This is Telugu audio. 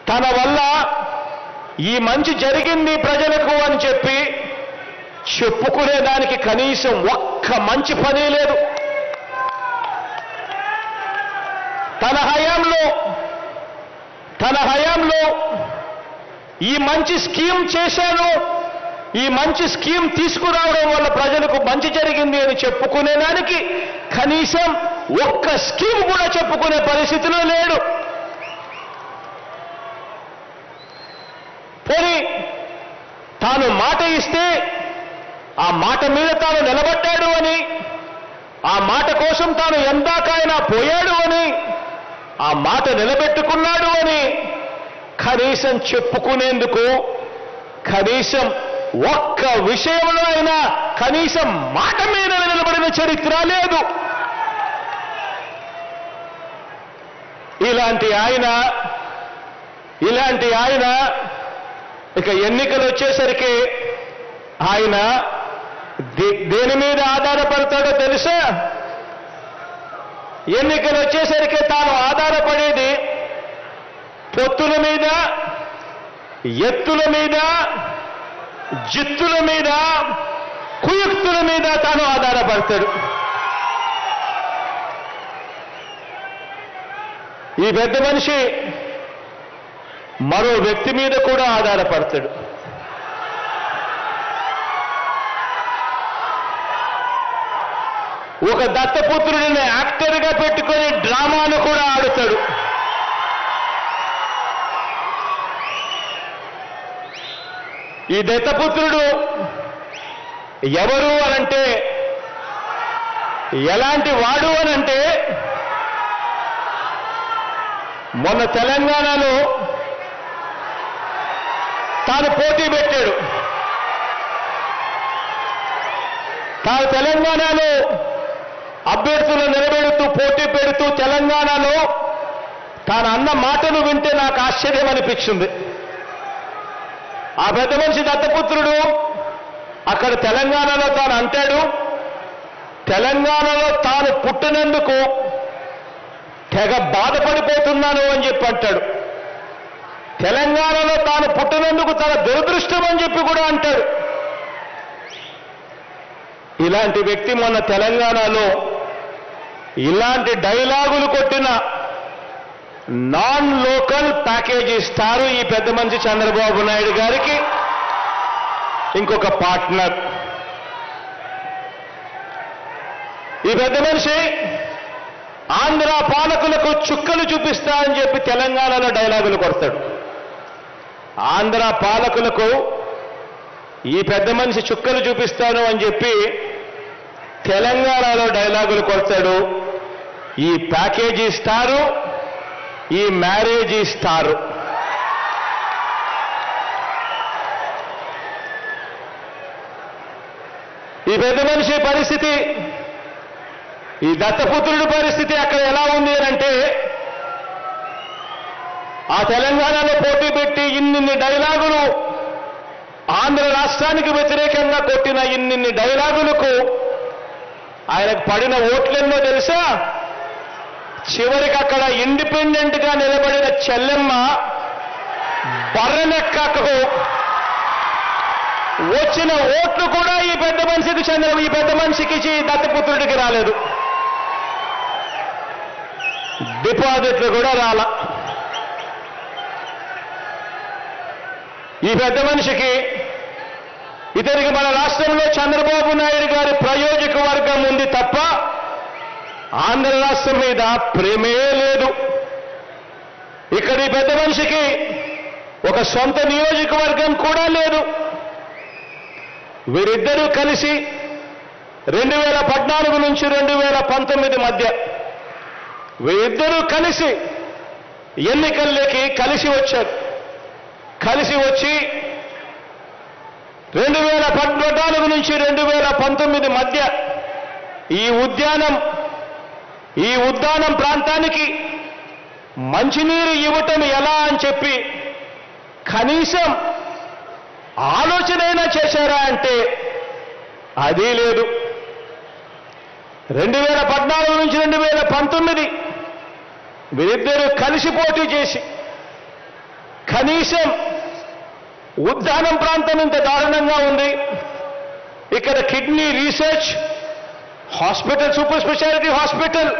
తన వల్ల ఈ మంచి జరిగింది ప్రజలకు అని చెప్పి చెప్పుకునేదానికి కనీసం ఒక్క మంచి పని లేదు. తన హయాంలో ఈ మంచి స్కీమ్ చేశాను, ఈ మంచి స్కీమ్ తీసుకురావడం వల్ల ప్రజలకు మంచి జరిగింది అని చెప్పుకునేదానికి కనీసం ఒక్క స్కీమ్ కూడా చెప్పుకునే పరిస్థితిలో లేడు. పోనీ తాను మాట ఇస్తే ఆ మాట మీద తాను నిలబడ్డాడు అని, ఆ మాట కోసం తాను ఎందాకైనా పోయాడు అని, ఆ మాట నిలబెట్టుకున్నాడు అని కనీసం చెప్పుకునేందుకు కనీసం ఒక్క విషయంలో అయినా కనీసం మాట మీద నిలబడిన చరిత్ర లేదు. ఇలాంటి ఆయన ఇక ఎన్నికలు వచ్చేసరికి ఆయన దేని మీద ఆధారపడతాడో తెలుసా? ఎన్నికలు వచ్చేసరికి తాను ఆధారపడేది పొత్తుల మీద, ఎత్తుల మీద, జిత్తుల మీద, కుయుక్తుల మీద తాను ఆధారపడతాడు. ఈ పెద్ద మనిషి మరో వ్యక్తి మీద కూడా ఆధారపడతాడు. ఒక దత్తపుత్రుడిని యాక్టర్గా పెట్టుకొని డ్రామాను కూడా ఆడుతాడు. ఈ దత్తపుత్రుడు ఎవరు అనంటే, ఎలాంటి వాడు అనంటే, మొన్న తెలంగాణలో తాను పోటీ పెట్టాడు. తాను తెలంగాణలో అభ్యర్థులను నిలబెడుతూ పోటీ పెడుతూ తెలంగాణలో తాను అన్న మాటలు వింటే నాకు ఆశ్చర్యం అనిపించింది. ఆ పెద్ద మనిషి దత్తపుత్రుడు అక్కడ తెలంగాణలో తాను అంటాడు, తెలంగాణలో తాను పుట్టినందుకు తెగ బాధపడిపోతున్నాను అని చెప్పి అంటాడు. తెలంగాణలో తాను పుట్టినందుకు తన దురదృష్టం అని చెప్పి కూడా అంటాడు. ఇలాంటి వ్యక్తి మొన్న తెలంగాణలో ఇలాంటి డైలాగులు కొట్టిన నాన్ లోకల్ ప్యాకేజ్ ఇస్తారు ఈ పెద్ద మనిషి చంద్రబాబు నాయుడు గారికి ఇంకొక పార్ట్నర్. ఈ పెద్ద మనిషి ఆంధ్ర పాలకులకు చుక్కలు చూపిస్తా అని చెప్పి తెలంగాణలో డైలాగులు కొడతాడు. ఆంధ్ర పాలకులకు ఈ పెద్ద మనిషి చుక్కలు చూపిస్తాను అని చెప్పి తెలంగాణలో డైలాగులు కొడతాడు. ఈ ప్యాకేజీ ఇస్తారు, ఈ మ్యారేజ్ ఇస్తారు. ఈ పెద్ద మనిషి పరిస్థితి, ఈ దత్తపుత్రుడి పరిస్థితి అక్కడ ఎలా ఉంది అంటే, ఆ తెలంగాణలో పోటీ పెట్టి ఇన్నిన్ని డైలాగులు ఆంధ్ర రాష్ట్రానికి వ్యతిరేకంగా కొట్టిన ఇన్నిన్ని డైలాగులకు ఆయనకు పడిన ఓట్లెన్నో తెలుసా? చివరికి అక్కడ ఇండిపెండెంట్ గా నిలబడిన చెల్లెమ్మ బర్రెనెక్కకు వచ్చిన ఓట్లు కూడా ఈ పెద్ద మనిషికి దత్తపుత్రుడికి రాలేదు. డిపాజిట్లు కూడా రాల. ఈ పెద్ద మనిషికి ఇతనికి మన రాష్ట్రంలో చంద్రబాబు నాయుడు గారి ప్రయోజక వర్గం ఉంది తప్ప ఆంధ్ర రాష్ట్రం మీద ప్రేమే లేదు. ఇక్కడ ఈ పెద్ద మనిషికి ఒక సొంత నియోజకవర్గం కూడా లేదు. వీరిద్దరూ కలిసి 2014 నుంచి 2019 మధ్య వీరిద్దరూ కలిసి ఎన్నికల్లోకి కలిసి వచ్చారు. కలిసి వచ్చి 2014 నుంచి 2019 మధ్య ఈ ఉద్యానం ప్రాంతానికి మంచినీరు ఇవ్వటం ఎలా అని చెప్పి కనీసం ఆలోచనైనా చేశారా అంటే అది లేదు. 2014 నుంచి 2019 వీరిద్దరూ కలిసి పోటీ చేసి కనీసం ఉద్దానం ప్రాంతం ఇంత దారుణంగా ఉంది. ఇక్కడ kidney research hospital, super speciality hospital